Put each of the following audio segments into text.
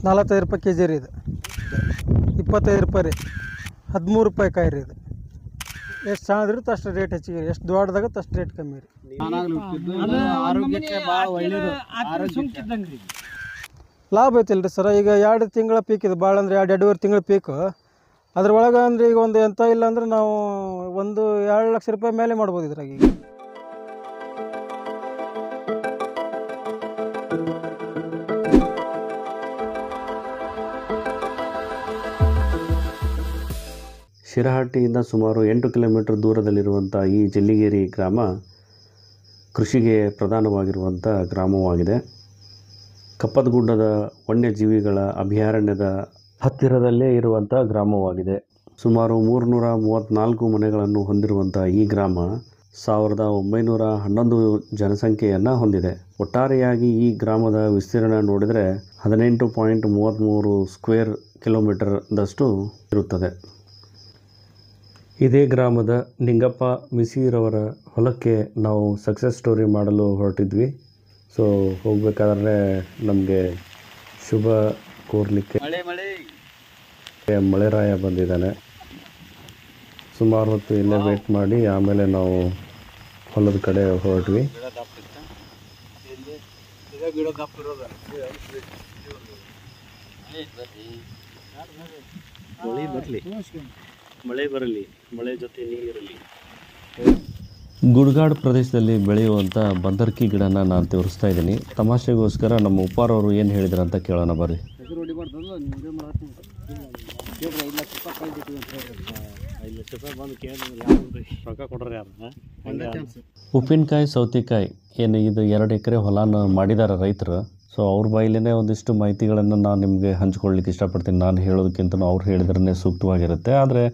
45 ರೂಪಾಯಿ K G ರೀ ಇದು. 25 ರೂಪಾಯಿ ರೀ. 13 ರೂಪಾಯಿ ಕಾಯಿ ರೀ ಇದು. ಎಷ್ಟು ಸಣ್ಣದಿರುತ್ತೆ ಅಷ್ಟು ರೇಟ್ ಹೆಚ್ಚಿಗೆ ರೀ, ಎಷ್ಟು ದೊಡ್ಡದಾಗುತ್ತೆ ಅಷ್ಟು ರೇಟ್ ಕಮ್ಮಿ ರೀ. ಲಾಭ ಐತಿಲ್ಲ ರೀ ಸರ. ಈಗ 2 ತಿಂಗಳ ಪೀಕ್ ಇದು, ಭಾಳ ಅಂದರೆ 2-2.5 ತಿಂಗಳ ಪೀಕು. ಅದ್ರೊಳಗೆ ಅಂದರೆ ಈಗ ಒಂದು ಎಂಥ ಇಲ್ಲ ಅಂದ್ರೆ ನಾವು 1-2 ಲಕ್ಷ ರೂಪಾಯಿ ಮೇಲೆ ಮಾಡ್ಬೋದು ಇದ್ರಾಗ. ಈಗ ಶಿರಹಟ್ಟಿಯಿಂದ ಸುಮಾರು 8 ಕಿಲೋಮೀಟರ್ ದೂರದಲ್ಲಿರುವಂಥ ಈ ಜಲ್ಲಿಗೇರಿ ಗ್ರಾಮ ಕೃಷಿಗೆ ಪ್ರಧಾನವಾಗಿರುವಂಥ ಗ್ರಾಮವಾಗಿದೆ. ಕಪ್ಪತಗುಡ್ಡದ ವನ್ಯಜೀವಿಗಳ ಅಭಯಾರಣ್ಯದ ಹತ್ತಿರದಲ್ಲೇ ಇರುವಂಥ ಗ್ರಾಮವಾಗಿದೆ. ಸುಮಾರು 334 ಮನೆಗಳನ್ನು ಹೊಂದಿರುವಂಥ ಈ ಗ್ರಾಮ 1911 ಜನಸಂಖ್ಯೆಯನ್ನು ಹೊಂದಿದೆ. ಒಟ್ಟಾರೆಯಾಗಿ ಈ ಗ್ರಾಮದ ವಿಸ್ತೀರ್ಣ ನೋಡಿದರೆ 18.33 ಸ್ಕ್ವೇರ್ ಕಿಲೋಮೀಟರ್ದಷ್ಟು ಇರುತ್ತದೆ. ಇದೇ ಗ್ರಾಮದ ನಿಂಗಪ್ಪ ಮಿಸಿರವರ ಹೊಲಕ್ಕೆ ನಾವು ಸಕ್ಸಸ್ ಸ್ಟೋರಿ ಮಾಡಲು ಹೊರಟಿದ್ವಿ. ಸೊ ಹೋಗಬೇಕಾದ್ರೆ ನಮಗೆ ಶುಭ ಕೋರಲಿಕ್ಕೆ ಮಳೆರಾಯ ಬಂದಿದ್ದಾನೆ. ಸುಮಾರು ಹೊತ್ತು ಇಲ್ಲೇ ವೇಟ್ ಮಾಡಿ ಆಮೇಲೆ ನಾವು ಹೊಲದ ಕಡೆ ಹೊರಟ್ವಿ. ಮಳೆ ಬರಲಿ, ಮಳೆ ಜೊತೆ ನೀರಿರಲಿ. ಗುಡ್ಗಾಡು ಪ್ರದೇಶದಲ್ಲಿ ಬೆಳೆಯುವಂಥ ಬಂದರ್ಕಿ ಗಿಡನ ನಾನು ತೋರಿಸ್ತಾ ಇದ್ದೀನಿ. ತಮಾಷೆಗೋಸ್ಕರ ನಮ್ಮ ಉಪ್ಪಾರವರು ಏನು ಹೇಳಿದ್ರು ಅಂತ ಕೇಳೋಣ ಬರ್ರಿ. ಉಪ್ಪಿನಕಾಯಿ, ಸೌತೆಕಾಯಿ ಏನು ಇದು 2 ಎಕರೆ ಹೊಲನ ಮಾಡಿದ್ದಾರೆ ರೈತರು. ಸೊ ಅವ್ರ ಬಾಯಿಲೇ ಒಂದಿಷ್ಟು ಮಾಹಿತಿಗಳನ್ನು ನಾನು ನಿಮಗೆ ಹಂಚ್ಕೊಳ್ಳಿಕ್ಕೆ ಇಷ್ಟಪಡ್ತೀನಿ. ನಾನು ಹೇಳೋದಕ್ಕಿಂತ ಅವ್ರು ಹೇಳಿದ್ರೇ ಸೂಕ್ತವಾಗಿರುತ್ತೆ. ಆದರೆ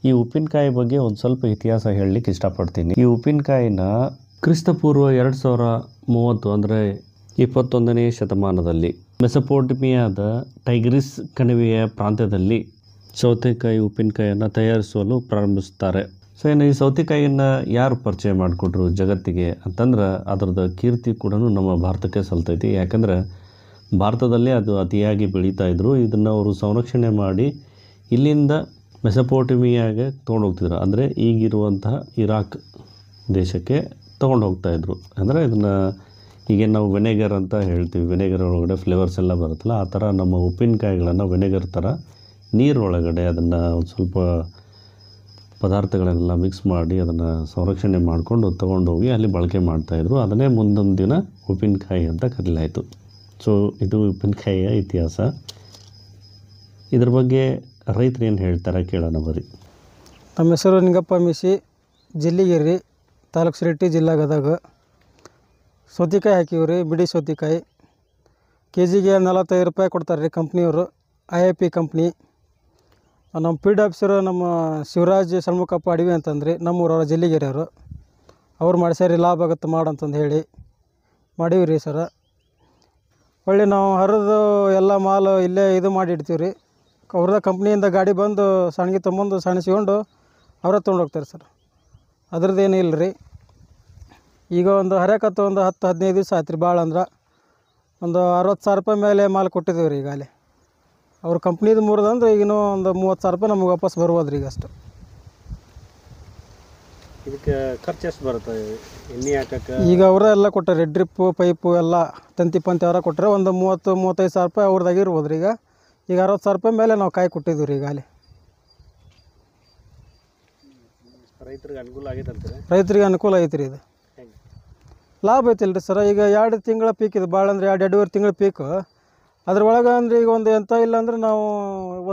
ಈ ಉಪ್ಪಿನಕಾಯಿ ಬಗ್ಗೆ ಒಂದು ಸ್ವಲ್ಪ ಇತಿಹಾಸ ಹೇಳಲಿಕ್ಕೆ ಇಷ್ಟಪಡ್ತೀನಿ. ಈ ಉಪ್ಪಿನಕಾಯಿನ ಕ್ರಿಸ್ತಪೂರ್ವ 2030 ಅಂದರೆ 21ನೇ ಶತಮಾನದಲ್ಲಿ ಮೆಸೊಪೊಟೇಮಿಯಾದ ಟೈಗ್ರಿಸ್ ಕಣಿವೆಯ ಪ್ರಾಂತ್ಯದಲ್ಲಿ ಸೌತೆಕಾಯಿ ಉಪ್ಪಿನಕಾಯಿಯನ್ನು ತಯಾರಿಸಲು ಪ್ರಾರಂಭಿಸ್ತಾರೆ. ಸೊ ಇನ್ನು ಈ ಸೌತೆಕಾಯಿಯನ್ನು ಯಾರು ಪರಿಚಯ ಮಾಡಿಕೊಟ್ರು ಜಗತ್ತಿಗೆ ಅಂತಂದ್ರೆ ಅದರದ್ದು ಕೀರ್ತಿ ಕೂಡ ನಮ್ಮ ಭಾರತಕ್ಕೆ ಸಲ್ತೈತಿ. ಯಾಕಂದರೆ ಭಾರತದಲ್ಲೇ ಅದು ಅತಿಯಾಗಿ ಬೆಳೀತಾ ಇದ್ರು. ಇದನ್ನು ಅವರು ಸಂರಕ್ಷಣೆ ಮಾಡಿ ಇಲ್ಲಿಂದ ಮೆಸೊಪೊಟೇಮಿಯಾಗೆ ತೊಗೊಂಡು ಹೋಗ್ತಿದ್ರು. ಅಂದರೆ ಈಗಿರುವಂತಹ ಇರಾಕ್ ದೇಶಕ್ಕೆ ತೊಗೊಂಡು ಹೋಗ್ತಾಯಿದ್ರು. ಅಂದರೆ ಇದನ್ನು ಈಗೇನು ನಾವು ವೆನೆಗರ್ ಅಂತ ಹೇಳ್ತೀವಿ, ವೆನೆಗರ್ ಒಳಗಡೆ ಫ್ಲೇವರ್ಸ್ ಎಲ್ಲ ಬರುತ್ತಲ್ಲ, ಆ ಥರ ನಮ್ಮ ಉಪ್ಪಿನಕಾಯಿಗಳನ್ನು ವೆನೆಗರ್ ಥರ ನೀರೊಳಗಡೆ ಅದನ್ನು ಒಂದು ಸ್ವಲ್ಪ ಪದಾರ್ಥಗಳನ್ನೆಲ್ಲ ಮಿಕ್ಸ್ ಮಾಡಿ ಅದನ್ನು ಸಂರಕ್ಷಣೆ ಮಾಡಿಕೊಂಡು ತೊಗೊಂಡೋಗಿ ಅಲ್ಲಿ ಬಳಕೆ ಮಾಡ್ತಾಯಿದ್ರು. ಅದನ್ನೇ ಮುಂದೊಂದು ದಿನ ಉಪ್ಪಿನಕಾಯಿ ಅಂತ ಕರೀಲಾಯಿತು. ಸೊ ಇದು ಉಪ್ಪಿನಕಾಯಿಯ ಇತಿಹಾಸ. ಇದ್ರ ಬಗ್ಗೆ ರೈತರು ಏನು ಹೇಳ್ತಾರೆ ಕೇಳೋಣ ಬರ್ರಿ. ನಮ್ಮ ಹೆಸರು ನಿಂಗಪ್ಪ ಮಿಸಿ, ಜಲ್ಲಿಗೇರಿ, ತಾಲೂಕು ಶಿರಹಟ್ಟಿ, ಜಿಲ್ಲಾ ಗದಗ. ಸೌತೆಕಾಯಿ ಹಾಕಿವ್ರಿ, ಬಿಡಿ ಸೌತೆಕಾಯಿ. ಕೆ ಜಿಗೆ 45 ರೂಪಾಯಿ ಕೊಡ್ತಾರೆ ರೀ ಕಂಪ್ನಿಯವರು, IIP ಕಂಪ್ನಿ. ನಮ್ಮ ಫೀಲ್ಡ್ ಆಫೀಸರು ನಮ್ಮ ಶಿವರಾಜ್ ಷಣ್ಮುಖಪ್ಪ ಅಡವಿ ಅಂತಂದ್ರಿ, ನಮ್ಮೂರವರು ಜಲ್ಲಿಗೇರಿಯವರು. ಅವ್ರು ಮಾಡಿಸ್ಯಾರಿ, ಲಾಭ ಆಗುತ್ತೆ ಮಾಡಂತಂದು ಹೇಳಿ ಮಾಡೀವಿ ರೀ ಸರ. ಒಳ್ಳೆ ನಾವು ಹರಿದು ಎಲ್ಲ ಮಾಲು ಇಲ್ಲೇ ಇದು ಮಾಡಿ ಇಡ್ತೀವಿ ರೀ. ಅವ್ರದ ಕಂಪ್ನಿಯಿಂದ ಗಾಡಿ ಬಂದು ಸಣ್ಗೆ ತೊಗೊಂಬಂದು ಸಣಿಸ್ಕೊಂಡು ಅವರೇ ತೊಗೊಂಡೋಗ್ತಾರೆ ಸರ್. ಅದ್ರದ್ದು ಏನೂ ಇಲ್ಲ ರೀ. ಈಗ ಒಂದು ಹರ್ಯಾಕತ್ತು ಒಂದು 10-15 ದಿವಸ ಆಯ್ತು ರೀ. ಭಾಳ ಅಂದ್ರೆ ಒಂದು 60,000 ರೂಪಾಯಿ ಮೇಲೆ ಮಾಲ್ ಕೊಟ್ಟಿದ್ದೀವಿ ರೀ ಈಗಾಗಲೇ. ಅವ್ರ ಕಂಪ್ನಿದು ಮುರಿದಂದ್ರೆ ಈಗಿನೂ ಒಂದು 30,000 ರೂಪಾಯಿ ನಮಗೆ ವಾಪಸ್ ಬರ್ಬೋದು ರೀ ಈಗ ಅಷ್ಟು. ಇದಕ್ಕೆ ಖರ್ಚು ಎಷ್ಟು ಬರುತ್ತೆ ಎಣ್ಣೆ ಹಾಕಕ್ಕೆ? ಈಗ ಅವರೇ ಎಲ್ಲ ಕೊಟ್ಟಾರೆ, ಡ್ರಿಪ್ಪು ಪೈಪು ಎಲ್ಲ ತಂತಿ ಪಂತಿ ಅವರ ಕೊಟ್ಟರೆ ಒಂದು 30-35 ರೂಪಾಯಿ ಅವ್ರದ್ದಾಗಿ ಇರ್ಬೋದು ರೀ. ಈಗ 60,000 ರೂಪಾಯಿ ಮೇಲೆ ನಾವು ಕಾಯಿ ಕೊಟ್ಟಿದ್ದೀವಿ ರೀ ಈಗಾಗಲೇ. ರೈತರಿಗೆ ಅನುಕೂಲ ಆಗೈತೆ ಅಂತಾರೆ? ರೈತರಿಗೆ ಅನುಕೂಲ ಐತೆ ರೀ. ಇದು ಲಾಭ ಐತಿಲ್ಲ ರೀ ಸರ. ಈಗ 2 ತಿಂಗಳ ಪೀಕ್ ಇದು, ಭಾಳ ಅಂದರೆ 2-2.5 ತಿಂಗಳ ಪೀಕು. ಅದ್ರೊಳಗೆ ಅಂದರೆ ಈಗ ಒಂದು ಎಂಥ ಇಲ್ಲ ಅಂದ್ರೆ ನಾವು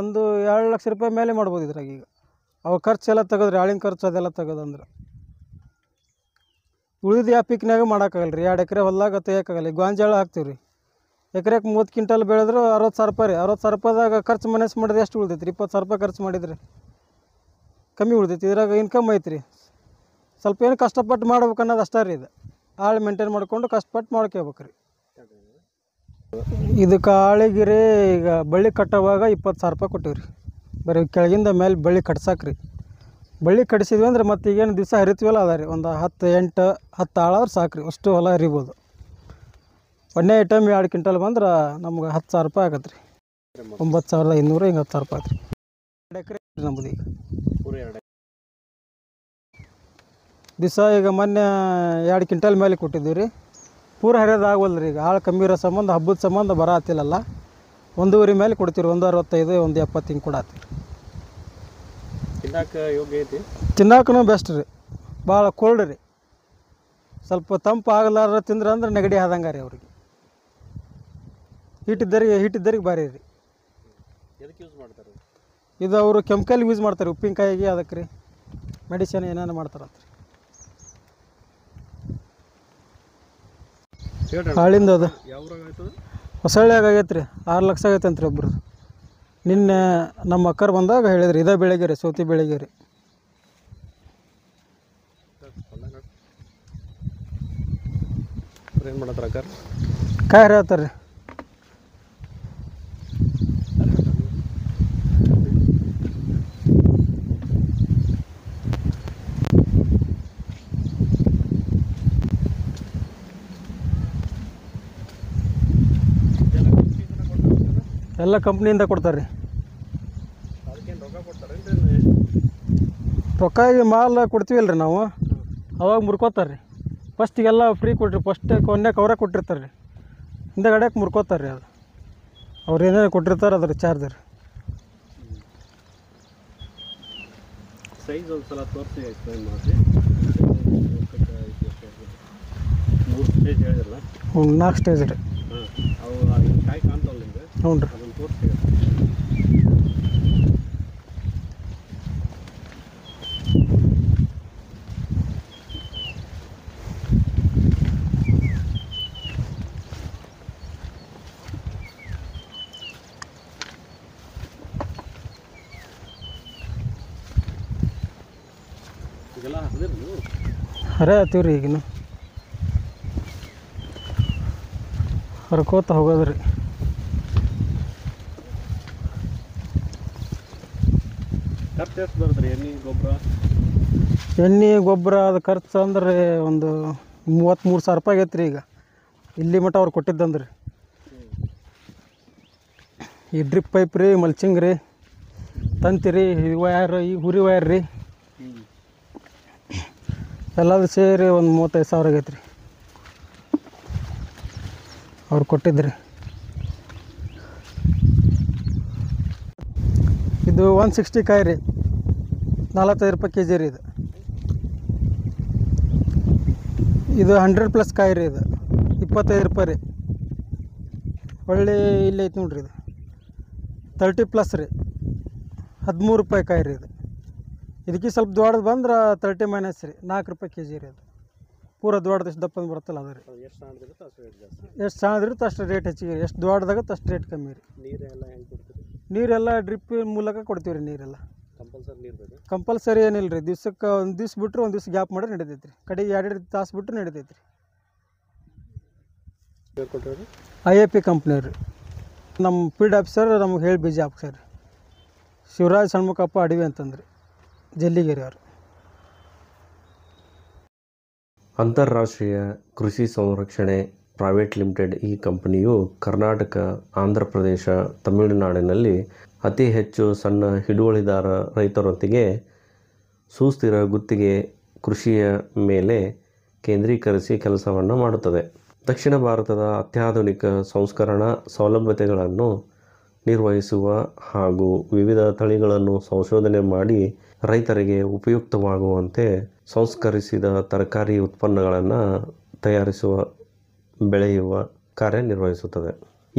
1-2 ಲಕ್ಷ ರೂಪಾಯಿ ಮೇಲೆ ಮಾಡ್ಬೋದು ಇದ್ರಾಗ. ಈಗ ಅವು ಖರ್ಚು ಎಲ್ಲ ತೆಗೆದ್ರಿ, ಆಳಿನ ಖರ್ಚು ಅದೆಲ್ಲ ತೆಗೆದಂದ್ರೆ ಉಳಿದು ಯಾವ ಪೀಕ್ನಾಗ ಮಾಡೋಕ್ಕಾಗಲ್ಲ ರೀ. 2 ಎಕರೆ ಹೊಲ್ದಾಗ ತೆಗಿಯೋಕ್ಕಾಗಲ್ಲ. ಈಗ ಗೋಂಜಾಳ ಹಾಕ್ತೀವಿ ರೀ, ಎಕರೆಗೆ 30 ಕ್ವಿಂಟಲ್ ಬೆಳೆದ್ರೆ 60,000 ರೂಪಾಯಿ ರೀ. 60,000 ರೂಪಾಯಿದಾಗ ಖರ್ಚು ಮನಸ್ಸು ಮಾಡಿದ್ರೆ ಎಷ್ಟು ಉಳಿದೈತೆ ರೀ? 20,000 ರೂಪಾಯಿ ಖರ್ಚು ಮಾಡಿದ್ರೆ ಕಮ್ಮಿ ಉಳಿದೈತಿ. ಇದ್ರಾಗ ಇನ್ಕಮ್ ಐತೆ ರೀ. ಸ್ವಲ್ಪ ಏನು ಕಷ್ಟಪಟ್ಟು ಮಾಡ್ಬೇಕು ಅನ್ನೋದು ಅಷ್ಟೇ ರೀ. ಇದು ಆಳು ಮೇಂಟೈನ್ ಮಾಡಿಕೊಂಡು ಕಷ್ಟಪಟ್ಟು ಮಾಡ್ಕೋಬೇಕು ರೀ. ಇದಕ್ಕೆ ಆಳಿಗೆ ಈಗ ಬಳ್ಳಿ ಕಟ್ಟೋವಾಗ 20,000 ರೂಪಾಯಿ ಕೊಟ್ಟಿವಿ ರೀ. ಬರೀ ಕೆಳಗಿಂದ ಮೇಲೆ ಬಳ್ಳಿ ಕಟ್ಸಕ್ಕೆ ರೀ. ಬಳ್ಳಿ ಕಟ್ಸಿದ್ವಿ ಅಂದ್ರೆ ಮತ್ತು ಈಗೇನು ದಿವಸ ಹರಿತೀವಲ್ಲ ಅದ ರೀ, ಒಂದು 10 ಆಳಾದ್ರೆ ಸಾಕು ರೀ, ಅಷ್ಟು ಹೊಲ ಹರಿಬೋದು. ಒಂದೇ ಐಟಮ್ 2 ಕ್ವಿಂಟಲ್ ಬಂದ್ರೆ ನಮ್ಗೆ 10,000 ರೂಪಾಯಿ ಆಗತ್ತೆ ರೀ. 9,500 ಹಿಂಗೆ 10,000 ರೂಪಾಯಿ ಆಯ್ತು. 2 ಎಕರೆ ನಮ್ಮದು ಈಗ ಪೂರ 2 ದಿವಸ ಈಗ ಮೊನ್ನೆ 2 ಕ್ವಿಂಟಲ್ ಮೇಲೆ ಕೊಟ್ಟಿದ್ದೀವಿ ರೀ. ಪೂರ ಹರಿಯೋದು ಆಗವಲ್ದು ರೀ. ಈಗ ಆಳು ಕಮ್ಮಿ ಇರೋ ಸಂಬಂಧ ಹಬ್ಬದ ಸಂಬಂಧ ಬರ ಹತ್ತಿಲ್ಲಲ್ಲ. 1.5 ಮೇಲೆ ಕೊಡ್ತೀವಿ. 1.65 1.70 ಹಿಂಗೆ ಕೊಡತ್ತೀವಿ. ತಿನ್ನಕ್ಕೆ ಯೋಗ್ಯ ಐತಿ, ತಿನ್ನಕ್ಕೂ ಬೆಸ್ಟ್ ರೀ. ಭಾಳ ಕೋಲ್ಡ್ ರೀ. ಸ್ವಲ್ಪ ತಂಪು ಆಗಲಾರ ತಿಂದ್ರೆ ಅಂದ್ರೆ ನೆಗಡಿ ಆದಂಗೆ ರೀ ಅವ್ರಿಗೆ. ಹೀಟಿದ್ದರಿಗೆ ಭಾರಿ ರೀ. ಎದಕ್ಕೆ ಯೂಸ್ ಮಾಡ್ತಾರೆ? ಇದು ಅವರು ಕೆಮಿಕಲ್ ಯೂಸ್ ಮಾಡ್ತಾರೆ ಉಪ್ಪಿನಕಾಯಿಗೆ, ಅದಕ್ಕೆ ರೀ ಮೆಡಿಸಿನ್ ಏನೇನು ಮಾಡ್ತಾರಂತ ರೀ. ಹಾಳಿಂದ ಅದು ಹೊಸಳ್ಳಿಯಾಗ ಆಗೈತೆ ರೀ. 6 ಲಕ್ಷ ಆಗೈತೆ ಅಂತ ರೀ ಒಬ್ರು. ನಿನ್ನೆ ನಮ್ಮ ಅಕ್ಕರು ಬಂದಾಗ ಹೇಳಿದ್ರಿ, ಇದೇ ಬೆಳಿಗ್ಗೆ ರೀ, ಸೌತಿ ಬೆಳಿಗ್ಗೆ ರೀ. ಏನು ಮಾಡತ್ತಾರ ಅಕ್ಕ? ಕಾಯಿ ಹರಿಯತ್ತಾರೆ ರೀ. ಎಲ್ಲ ಕಂಪ್ನಿಯಿಂದ ಕೊಡ್ತಾರೆ ರೀ. ರೊಕ್ಕ ಈಗ ಮಾಲ್ ಕೊಡ್ತೀವಲ್ಲ ರೀ ನಾವು, ಅವಾಗ ಮುರ್ಕೋತಾರೆ ರೀ. ಫಸ್ಟಿಗೆಲ್ಲ ಫ್ರೀ ಕೊಟ್ರಿ, ಫಸ್ಟ್ ಕೊನೆಗೆ ಅವರೇ ಕೊಟ್ಟಿರ್ತಾರೆ ರೀ. ಹಿಂದೆಗಡೆಗೆ ಮುರ್ಕೋತಾರೆ ರೀ. ಅದು ಅವ್ರು ಏನೇನು ಕೊಟ್ಟಿರ್ತಾರೆ ಅದ್ರ ಚಾರ್ಜ್ ರೀ. ಸೈಜ್ ಒಂದು ಸಲ ತೋರಿಸಿ ಎಕ್ಸ್ಪ್ಲೈನ್ ಮಾಡಿರಿ. 3 ಸ್ಟೇಜ್ ಹೇಳಿದ್ರಲ್ಲ? 4 ಸ್ಟೇಜ್ ರೀ. ಅವು ಕಾಯಿ ಕಾಣ್ತಾವಲ್ಲ ನಿಮಗೆ? ಹ್ಞೂ ರೀ. ಅದನ್ನು ತೋರಿಸಿ. ಇದೆಲ್ಲ ಹಾಕಿದ್ರಿ ನೀವು? ಹರೇ ಆತೀವಿ ರೀ. ಈಗಿನ ಹರ್ಕೋತ ಹೋಗೋದು ರೀ. ಖರ್ಚು ಎಷ್ಟು ಬರುತ್ತೆ ರೀ ಎಣ್ಣೆ ಗೊಬ್ಬರ ಅದು ಖರ್ಚು ಅಂದ್ರೆ ಒಂದು 33,000 ರೂಪಾಯಿ ಆಗೈತೆ ರೀ. ಈಗ ಇಲ್ಲಿ ಮಟ್ಟ ಅವ್ರು ಕೊಟ್ಟಿದ್ದಂದ್ರಿ. ಈ ಡ್ರಿಪ್ ಪೈಪ್ ರೀ, ಮಲ್ಚಿಂಗ್ ರೀ, ತಂತಿ ರೀ, ಈ ವಯರ್, ಈ ಹುರಿ ವಯರ್ ರೀ, ಎಲ್ಲದು ಸೇರಿ ಒಂದು 35,000 ಆಗೈತೆ ರೀ ಅವ್ರು ಕೊಟ್ಟಿದ್ರಿ. ಇದು 160 ಕಾಯಿ ರೀ, 45 ರೂಪಾಯಿ ಕೆಜಿ ರೀ. ಇದು 100+ ಕಾಯಿ ರೀ. ಇದು 25 ರೂಪಾಯಿ ರೀ. ಒಳ್ಳೆ ಇಲ್ಲಿ ಐತೆ ನೋಡ್ರಿ. ಇದು 30+ ರೀ, 13 ರೂಪಾಯಿ ಕಾಯಿ ರೀ. ಇದು ಇದಕ್ಕೆ ಸ್ವಲ್ಪ ದೊಡ್ಡದು ಬಂದ್ರೆ 30- ರೀ, 4 ರೂಪಾಯಿ ಕೆಜಿ ರೀ. ಅದು ಪೂರ ದೊಡ್ಡದಷ್ಟು ದಪ್ಪ ಬರುತ್ತಲ್ಲ ಅದು ರೀ. ಎಷ್ಟು ಸಣ್ಣದಿರುತ್ತೆ ಅಷ್ಟು ರೇಟ್ ಜಾಸ್ತಿ, ಎಷ್ಟು ಸಣ್ಣದಿರುತ್ತೆ ಅಷ್ಟು ರೇಟ್ ಹೆಚ್ಚಿಗೆ, ಎಷ್ಟು ದೊಡ್ಡದಾಗುತ್ತೆ ಅಷ್ಟು ರೇಟ್ ಕಮ್ಮಿ ರೀ. ನೀರೆಲ್ಲ ಹೆಂಗೆ ಕೊಡ್ತೀರಿ? ನೀರೆಲ್ಲ ಡ್ರಿಪ್ ಮೂಲಕ ಕೊಡ್ತೀವಿ ರೀ. ನೀರೆಲ್ಲ ಕಂಪಲ್ಸರಿ ನೀರು ಬೇಕು? ಕಂಪಲ್ಸರಿ ಏನಿಲ್ಲ ರೀ. ದಿವ್ಸಕ್ಕೆ ಒಂದು ದಿವ್ಸ ಬಿಟ್ಟರೆ ಒಂದು ದಿವ್ಸ ಗ್ಯಾಪ್ ಮಾಡಿ ನಡಿತೈತೆ ರೀ. ಕಡೆಗೆ 2 ತಾಸು ಬಿಟ್ಟರೆ ನಡಿತೈತೆ ರೀ. ಕೊಟ್ಟರೆ IAP ಕಂಪ್ನಿ ರೀ. ನಮ್ಮ ಫೀಲ್ಡ್ ಆಫೀಸರ್ ನಮ್ಗೆ ಹೇಳಿ ಬೀಜ ಹಾಕ್ಸರ್ ರೀ. ಶಿವರಾಜ್ ಷಣ್ಮುಖಪ್ಪ ಅಡವಿ ಅಂತಂದ್ರಿ, ಜಲ್ಲಿಗೇರಿ ಅವರು. ಅಂತಾರಾಷ್ಟ್ರೀಯ ಕೃಷಿ ಸಂರಕ್ಷಣೆ ಪ್ರೈವೇಟ್ ಲಿಮಿಟೆಡ್ ಈ ಕಂಪನಿಯು ಕರ್ನಾಟಕ, ಆಂಧ್ರ ಪ್ರದೇಶ, ತಮಿಳುನಾಡಿನಲ್ಲಿ ಅತಿ ಹೆಚ್ಚು ಸಣ್ಣ ಹಿಡುವಳಿದಾರ ರೈತರೊಂದಿಗೆ ಸುಸ್ಥಿರ ಗುತ್ತಿಗೆ ಕೃಷಿಯ ಮೇಲೆ ಕೇಂದ್ರೀಕರಿಸಿ ಕೆಲಸವನ್ನು ಮಾಡುತ್ತದೆ. ದಕ್ಷಿಣ ಭಾರತದ ಅತ್ಯಾಧುನಿಕ ಸಂಸ್ಕರಣಾ ಸೌಲಭ್ಯತೆಗಳನ್ನು ನಿರ್ವಹಿಸುವ ಹಾಗೂ ವಿವಿಧ ತಳಿಗಳನ್ನು ಸಂಶೋಧನೆ ಮಾಡಿ ರೈತರಿಗೆ ಉಪಯುಕ್ತವಾಗುವಂತೆ ಸಂಸ್ಕರಿಸಿದ ತರಕಾರಿ ಉತ್ಪನ್ನಗಳನ್ನು ತಯಾರಿಸುವ, ಬೆಳೆಯುವ ಕಾರ್ಯನಿರ್ವಹಿಸುತ್ತದೆ.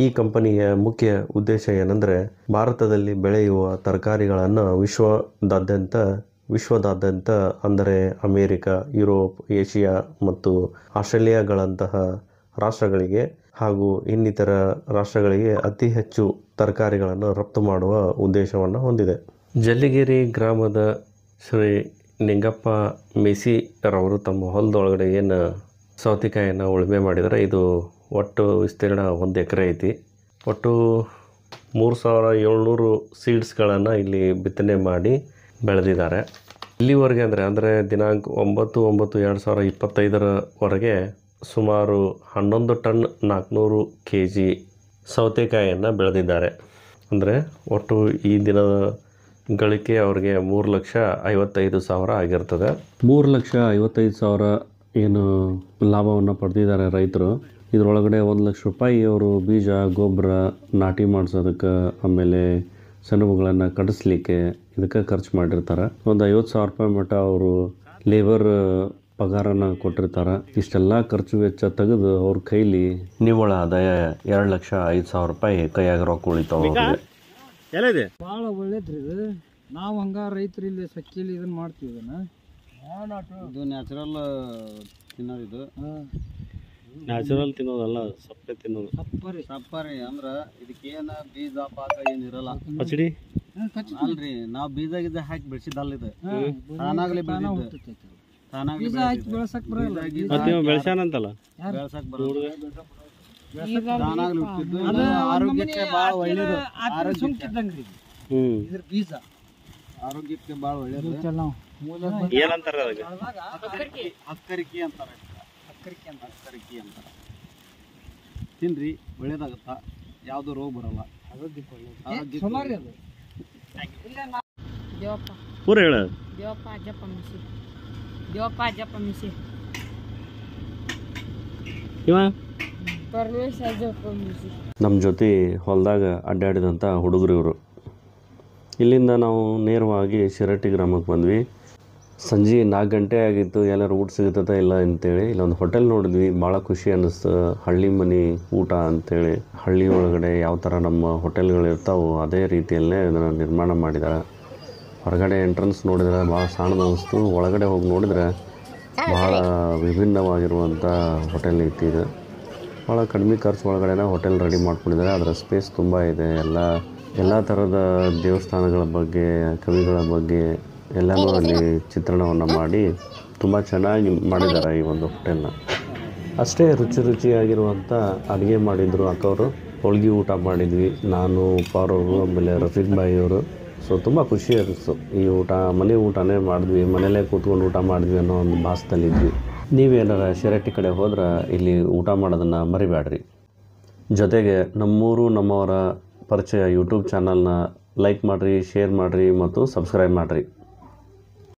ಈ ಕಂಪನಿಯ ಮುಖ್ಯ ಉದ್ದೇಶ ಏನೆಂದರೆ, ಭಾರತದಲ್ಲಿ ಬೆಳೆಯುವ ತರಕಾರಿಗಳನ್ನು ವಿಶ್ವದಾದ್ಯಂತ ಅಂದರೆ ಅಮೇರಿಕ, ಯುರೋಪ್, ಏಷ್ಯಾ ಮತ್ತು ಆಸ್ಟ್ರೇಲಿಯಾಗಳಂತಹ ರಾಷ್ಟ್ರಗಳಿಗೆ ಹಾಗೂ ಇನ್ನಿತರ ರಾಷ್ಟ್ರಗಳಿಗೆ ಅತಿ ಹೆಚ್ಚು ತರಕಾರಿಗಳನ್ನು ರಫ್ತು ಮಾಡುವ ಉದ್ದೇಶವನ್ನು ಹೊಂದಿದೆ. ಜಲ್ಲಿಗೇರಿ ಗ್ರಾಮದ ಶ್ರೀ ನಿಂಗಪ್ಪ ಮೇಸಿರವರು ತಮ್ಮ ಹೊಲದೊಳಗಡೆ ಏನು ಸೌತೆಕಾಯಿಯನ್ನು ಉಳುಮೆ ಮಾಡಿದರೆ, ಇದು ಒಟ್ಟು ವಿಸ್ತೀರ್ಣ 1 ಎಕರೆ ಐತಿ. ಒಟ್ಟು 3,700 ಸೀಡ್ಸ್ಗಳನ್ನು ಇಲ್ಲಿ ಬಿತ್ತನೆ ಮಾಡಿ ಬೆಳೆದಿದ್ದಾರೆ. ಇಲ್ಲಿವರೆಗೆ ಅಂದರೆ ದಿನಾಂಕ 9/9/2025 ಸುಮಾರು 11 ಟನ್ 400 kg ಸೌತೆಕಾಯಿಯನ್ನು ಬೆಳೆದಿದ್ದಾರೆ. ಅಂದರೆ ಒಟ್ಟು ಈ ದಿನದ ಗಳಿಕೆ ಅವ್ರಿಗೆ 3,55,000 ಆಗಿರ್ತದೆ. 3,55,000 ಏನು ಲಾಭವನ್ನು ಪಡೆದಿದ್ದಾರೆ ರೈತರು. ಇದರೊಳಗಡೆ 1,00,000 ರೂಪಾಯಿ ಅವರು ಬೀಜ ಗೊಬ್ಬರ ನಾಟಿ ಮಾಡಿಸೋದಕ್ಕೆ, ಆಮೇಲೆ ಸೆಣಬುಗಳನ್ನು ಕಡಿಸ್ಲಿಕ್ಕೆ ಇದಕ್ಕೆ ಖರ್ಚು ಮಾಡಿರ್ತಾರೆ. ಒಂದು 50,000 ರೂಪಾಯಿ ಮಟ್ಟ ಅವರು ಲೇಬರ್ ಪಗಾರನ ಕೊಟ್ಟಿರ್ತಾರೆ. ಇಷ್ಟೆಲ್ಲ ಖರ್ಚು ವೆಚ್ಚ ತೆಗೆದು ಅವ್ರ ಕೈಲಿ ನಿವ್ವಳ ಆದಾಯ 2,05,000 ರೂಪಾಯಿ ಕೈಯಾಗ ರೊಕ್ಕ ಉಳಿತಾವ. ಭಾಳ ಒಳ್ಳೇದ್ರಿ ಇದು. ನಾವು ಹಂಗ ರೈತರು ಇಲ್ಲಿ ಸಕ್ಕಿಲಿ ಇದನ್ನ ಮಾಡ್ತೀವಿ. ಇದು ನ್ಯಾಚುರಲ್ ತಿನ್ನೋದು. ಇದು ನ್ಯಾಚುರಲ್ ತಿನ್ನೋದಲ್ಲ, ಸಪ್ಪೆ ತಿನ್ನೋದು. ಸಪ್ಪರಿ ಅಂದ್ರೆ ಇದಕ್ಕೇನು ಬೀಜ ಪಾಕ ಏನಿರಲ್ಲ. ಪಚಡಿ ಅಲ್ರಿ, ನಾವು ಬೀಜ ಗೀಜ ಹಾಕಿ ಬೆಳೆಸಿದ್ದಲ್ಲ. ಇದು ತಾನಾಗ್ಲೇ ಬೆಳೆದಿದ್ದು. ತಾನಾಗ್ಲೇ ಬೆಳೆಸಕ್ ಬರಲ್ಲ. ಬೆಳೆಸಾನಂತಲ್ಲ, ಬೆಳೆಸಕ್ ಬರಲ್ಲ. ತಾನಾಗ್ಲೇ ಹುಟ್ಟಿದ್ದು. ಆರೋಗ್ಯಕ್ಕೆ ಭಾಳ ಒಳ್ಳೇದು. ಇದ್ರ ಬೀಜ ಆರೋಗ್ಯಕ್ಕೆ ಭಾಳ ಒಳ್ಳೇದು. ಏನಂತಾರ ಅಕ್ಕರಿಕಿ ಅಂತಾರ. ತಿನ್ರಿ, ಒಳ್ಳೇದಾಗತ್ತ. ಯಾವ್ದು ರೋಗ ಬರಲ್ಲ. ಪೂರ ಹೇಳ. ನಮ್ಮ ಜೊತೆ ಹೊಲದಾಗ ಅಡ್ಡಾಡಿದಂಥ ಹುಡುಗರು ಇವರು. ಇಲ್ಲಿಂದ ನಾವು ನೇರವಾಗಿ ಶಿರಟ್ಟಿ ಗ್ರಾಮಕ್ಕೆ ಬಂದ್ವಿ. ಸಂಜೆ 4 ಗಂಟೆ ಆಗಿತ್ತು. ಎಲ್ಲರೂ ಊಟ ಸಿಗುತ್ತದ ಇಲ್ಲ ಅಂತೇಳಿ ಇಲ್ಲೊಂದು ಹೋಟೆಲ್ ನೋಡಿದ್ವಿ. ಭಾಳ ಖುಷಿ ಅನ್ನಿಸ್ತು. ಹಳ್ಳಿ ಮನೆ ಊಟ ಅಂಥೇಳಿ. ಹಳ್ಳಿ ಒಳಗಡೆ ಯಾವ ಥರ ನಮ್ಮ ಹೋಟೆಲ್ಗಳು ಇರ್ತಾವೋ ಅದೇ ರೀತಿಯಲ್ಲೇ ಇದನ್ನು ನಿರ್ಮಾಣ ಮಾಡಿದ್ದಾರೆ. ಹೊರಗಡೆ ಎಂಟ್ರೆನ್ಸ್ ನೋಡಿದ್ರೆ ಭಾಳ ಸಣ್ಣದು ಅನ್ನಿಸ್ತು. ಒಳಗಡೆ ಹೋಗಿ ನೋಡಿದ್ರೆ ಭಾಳ ವಿಭಿನ್ನವಾಗಿರುವಂಥ ಹೋಟೆಲ್ ಐತಿ. ಇದು ಭಾಳ ಕಡಿಮೆ ಖರ್ಚು ಒಳಗಡೆ ಹೋಟೆಲ್ ರೆಡಿ ಮಾಡ್ಕೊಂಡಿದ್ದಾರೆ. ಅದರ ಸ್ಪೇಸ್ ತುಂಬ ಇದೆ. ಎಲ್ಲ ಥರದ ದೇವಸ್ಥಾನಗಳ ಬಗ್ಗೆ, ಕವಿಗಳ ಬಗ್ಗೆ ಎಲ್ಲನೂ ಅಲ್ಲಿ ಚಿತ್ರಣವನ್ನು ಮಾಡಿ ತುಂಬ ಚೆನ್ನಾಗಿ ಮಾಡಿದ್ದಾರೆ ಈ ಒಂದು ಹೋಟೆಲ್ನ. ಅಷ್ಟೇ ರುಚಿಯಾಗಿರುವಂಥ ಅಡುಗೆ ಮಾಡಿದರು ಅಕ್ಕವರು. ಹೋಳ್ಗೆ ಊಟ ಮಾಡಿದ್ವಿ ನಾನು, ಉಪ್ಪಾರವರು, ಆಮೇಲೆ ರಫೀಕ್ ಬಾಯಿ ಅವರು. ಸೊ ತುಂಬ ಖುಷಿ ಅನ್ನಿಸ್ತು. ಈ ಊಟ ಮನೆ ಊಟನೇ ಮಾಡಿದ್ವಿ, ಮನೆಯಲ್ಲೇ ಕೂತ್ಕೊಂಡು ಊಟ ಮಾಡಿದ್ವಿ ಅನ್ನೋ ಒಂದು ಭಾಸದಲ್ಲಿದ್ವಿ. ನೀವೇನಾರ ಶಿರಟ್ಟಿ ಕಡೆ ಹೋದ್ರೆ ಇಲ್ಲಿ ಊಟ ಮಾಡೋದನ್ನು ಮರಿಬೇಡ್ರಿ. ಜೊತೆಗೆ ನಮ್ಮೂರು ನಮ್ಮವರ ಪರಿಚಯ ಯೂಟ್ಯೂಬ್ ಚಾನಲ್ನ ಲೈಕ್ ಮಾಡಿರಿ, ಶೇರ್ ಮಾಡಿರಿ ಮತ್ತು ಸಬ್ಸ್ಕ್ರೈಬ್ ಮಾಡಿರಿ.